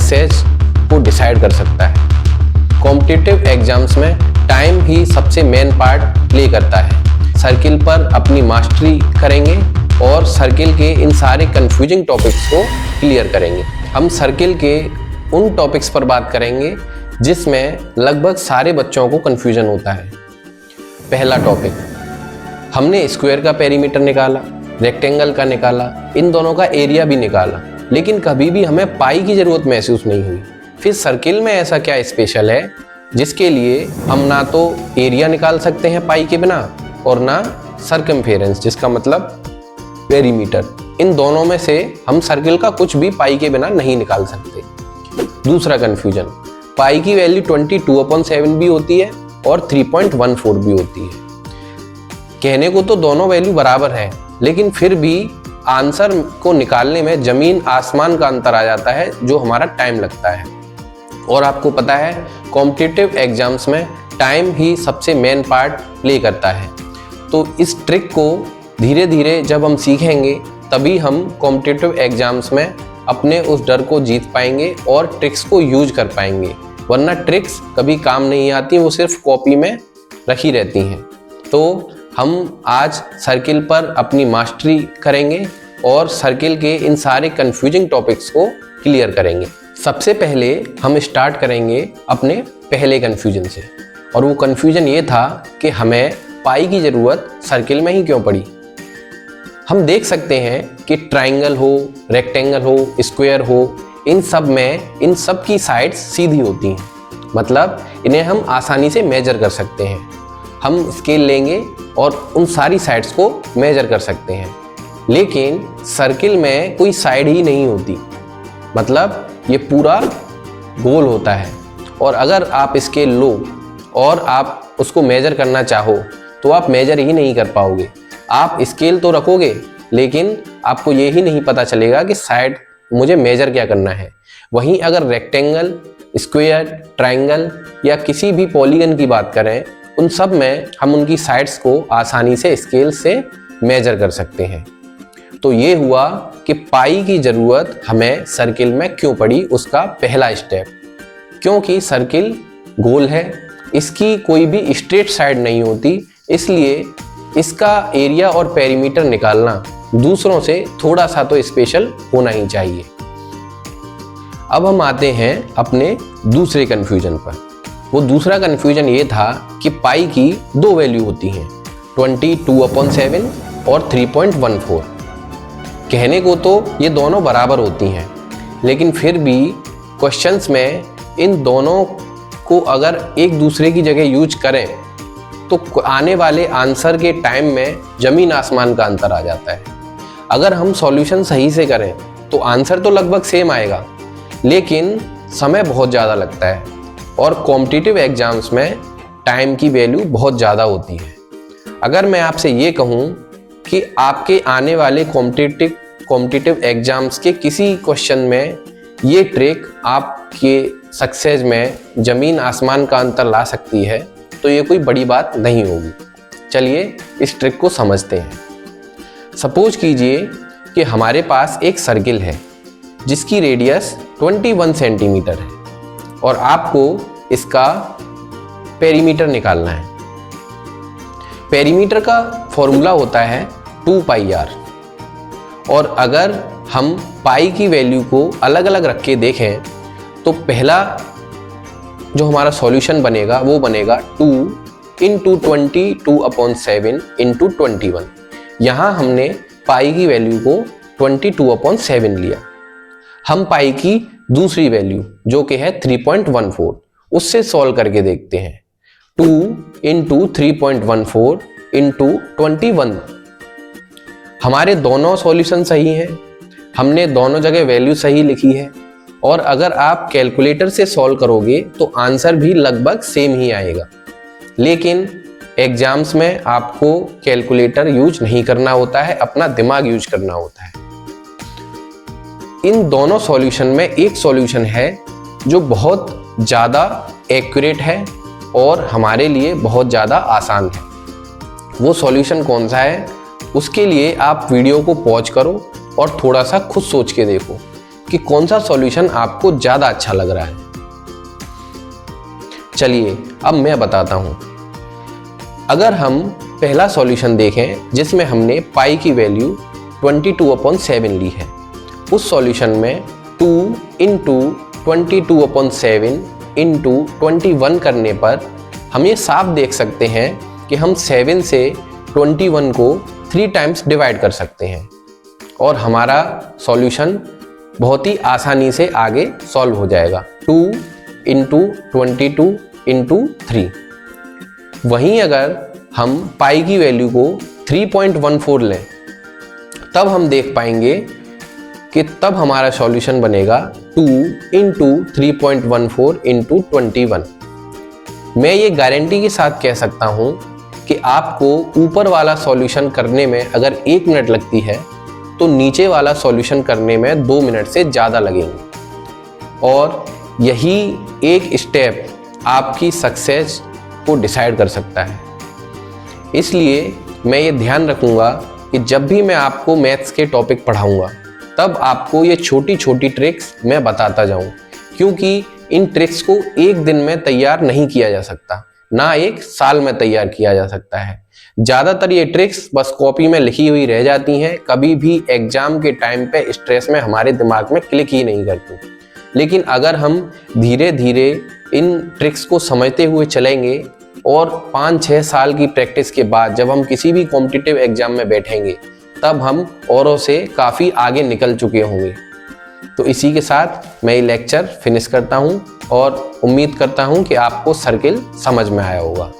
Success को decide कर सकता है। कॉम्पिटिटिव एग्जाम्स में टाइम ही सबसे मेन पार्ट प्ले करता है। सर्किल पर अपनी मास्टरी करेंगे और सर्किल के इन सारे कंफ्यूजिंग टॉपिक्स को क्लियर करेंगे। हम सर्किल के उन टॉपिक्स पर बात करेंगे जिसमें लगभग सारे बच्चों को कंफ्यूजन होता है। पहला टॉपिक, हमने स्क्वायर का पेरीमीटर निकाला, रेक्टेंगल का निकाला, इन दोनों का एरिया भी निकाला, लेकिन कभी भी हमें पाई की ज़रूरत महसूस नहीं हुई। फिर सर्किल में ऐसा क्या स्पेशल है जिसके लिए हम ना तो एरिया निकाल सकते हैं पाई के बिना और ना सर्कमफेरेंस, जिसका मतलब पेरीमीटर। इन दोनों में से हम सर्किल का कुछ भी पाई के बिना नहीं निकाल सकते। दूसरा कंफ्यूजन, पाई की वैल्यू 22/7 भी होती है और 3.14 भी होती है। कहने को तो दोनों वैल्यू बराबर है, लेकिन फिर भी आंसर को निकालने में ज़मीन आसमान का अंतर आ जाता है, जो हमारा टाइम लगता है। और आपको पता है कॉम्पिटिटिव एग्जाम्स में टाइम ही सबसे मेन पार्ट प्ले करता है। तो इस ट्रिक को धीरे धीरे जब हम सीखेंगे तभी हम कॉम्पिटिटिव एग्जाम्स में अपने उस डर को जीत पाएंगे और ट्रिक्स को यूज कर पाएंगे, वरना ट्रिक्स कभी काम नहीं आती, वो सिर्फ कॉपी में रखी रहती हैं। तो हम आज सर्किल पर अपनी मास्टरी करेंगे और सर्किल के इन सारे कंफ्यूजिंग टॉपिक्स को क्लियर करेंगे। सबसे पहले हम स्टार्ट करेंगे अपने पहले कंफ्यूजन से, और वो कंफ्यूजन ये था कि हमें पाई की ज़रूरत सर्किल में ही क्यों पड़ी। हम देख सकते हैं कि ट्रायंगल हो, रेक्टेंगल हो, स्क्वायर हो, इन सब की साइड्स सीधी होती हैं, मतलब इन्हें हम आसानी से मेजर कर सकते हैं। हम स्केल लेंगे और उन सारी साइड्स को मेजर कर सकते हैं, लेकिन सर्किल में कोई साइड ही नहीं होती, मतलब ये पूरा गोल होता है। और अगर आप स्केल लो और आप उसको मेजर करना चाहो तो आप मेजर ही नहीं कर पाओगे। आप स्केल तो रखोगे, लेकिन आपको ये ही नहीं पता चलेगा कि साइड मुझे मेजर क्या करना है। वहीं अगर रेक्टेंगल, स्क्वायर, ट्रायंगल या किसी भी पॉलीगन की बात करें, उन सब में हम उनकी साइड्स को आसानी से स्केल से मेजर कर सकते हैं। तो ये हुआ कि पाई की ज़रूरत हमें सर्किल में क्यों पड़ी, उसका पहला स्टेप। क्योंकि सर्किल गोल है, इसकी कोई भी स्ट्रेट साइड नहीं होती, इसलिए इसका एरिया और पेरीमीटर निकालना दूसरों से थोड़ा सा तो स्पेशल होना ही चाहिए। अब हम आते हैं अपने दूसरे कन्फ्यूजन पर। वो दूसरा कन्फ्यूजन ये था कि पाई की दो वैल्यू होती हैं, 22/7 और 3.14। कहने को तो ये दोनों बराबर होती हैं, लेकिन फिर भी क्वेश्चंस में इन दोनों को अगर एक दूसरे की जगह यूज करें तो आने वाले आंसर के टाइम में ज़मीन आसमान का अंतर आ जाता है। अगर हम सॉल्यूशन सही से करें तो आंसर तो लगभग सेम आएगा, लेकिन समय बहुत ज़्यादा लगता है और कॉम्पिटिटिव एग्जाम्स में टाइम की वैल्यू बहुत ज़्यादा होती है। अगर मैं आपसे ये कहूँ कि आपके आने वाले कॉम्पिटिटिव एग्जाम्स के किसी क्वेश्चन में ये ट्रिक आपके सक्सेस में ज़मीन आसमान का अंतर ला सकती है, तो ये कोई बड़ी बात नहीं होगी। चलिए इस ट्रिक को समझते हैं। सपोज कीजिए कि हमारे पास एक सर्किल है जिसकी रेडियस 21 सेंटीमीटर है और आपको इसका पेरीमीटर निकालना है। पेरीमीटर का फॉर्मूला होता है 2πr, और अगर हम पाई की वैल्यू को अलग अलग रख के देखें तो पहला जो हमारा सॉल्यूशन बनेगा वो बनेगा 2 × 22/7 × 21। यहाँ हमने पाई की वैल्यू को 22/7 लिया। हम पाई की दूसरी वैल्यू जो कि है 3.14, उससे सॉल्व करके देखते हैं। 2 × 3.14 × 21। हमारे दोनों सॉल्यूशन सही हैं, हमने दोनों जगह वैल्यू सही लिखी है, और अगर आप कैलकुलेटर से सॉल्व करोगे तो आंसर भी लगभग सेम ही आएगा। लेकिन एग्जाम्स में आपको कैलकुलेटर यूज नहीं करना होता है, अपना दिमाग यूज करना होता है। इन दोनों सॉल्यूशन में एक सॉल्यूशन है जो बहुत ज़्यादा एक्यूरेट है और हमारे लिए बहुत ज़्यादा आसान है। वो सॉल्यूशन कौन सा है, उसके लिए आप वीडियो को पॉज करो और थोड़ा सा खुद सोच के देखो कि कौन सा सॉल्यूशन आपको ज़्यादा अच्छा लग रहा है। चलिए अब मैं बताता हूँ। अगर हम पहला सॉल्यूशन देखें जिसमें हमने पाई की वैल्यू 22/7 ली है, उस सॉल्यूशन में 2 इंटू 22/7 इंटू 21 करने पर हम ये साफ देख सकते हैं कि हम 7 से 21 को 3 टाइम्स डिवाइड कर सकते हैं और हमारा सॉल्यूशन बहुत ही आसानी से आगे सॉल्व हो जाएगा। 2 इंटू 22 इंटू 3। वहीं अगर हम पाई की वैल्यू को 3.14 लें तब हम देख पाएंगे कि तब हमारा सॉल्यूशन बनेगा 2 इंटू 3.14 इंटू 21। मैं ये गारंटी के साथ कह सकता हूँ कि आपको ऊपर वाला सॉल्यूशन करने में अगर 1 मिनट लगती है तो नीचे वाला सॉल्यूशन करने में 2 मिनट से ज़्यादा लगेंगे और यही एक स्टेप आपकी सक्सेस को डिसाइड कर सकता है। इसलिए मैं ये ध्यान रखूँगा कि जब भी मैं आपको मैथ्स के टॉपिक पढ़ाऊँगा तब आपको ये छोटी छोटी ट्रिक्स मैं बताता जाऊँ, क्योंकि इन ट्रिक्स को एक दिन में तैयार नहीं किया जा सकता, ना 1 साल में तैयार किया जा सकता है। ज़्यादातर ये ट्रिक्स बस कॉपी में लिखी हुई रह जाती हैं, कभी भी एग्जाम के टाइम पे स्ट्रेस में हमारे दिमाग में क्लिक ही नहीं करती। लेकिन अगर हम धीरे धीरे इन ट्रिक्स को समझते हुए चलेंगे और 5-6 साल की प्रैक्टिस के बाद जब हम किसी भी कॉम्पिटिटिव एग्जाम में बैठेंगे तब हम औरों से काफ़ी आगे निकल चुके होंगे। तो इसी के साथ मैं ये लेक्चर फिनिश करता हूँ और उम्मीद करता हूँ कि आपको सर्किल समझ में आया होगा।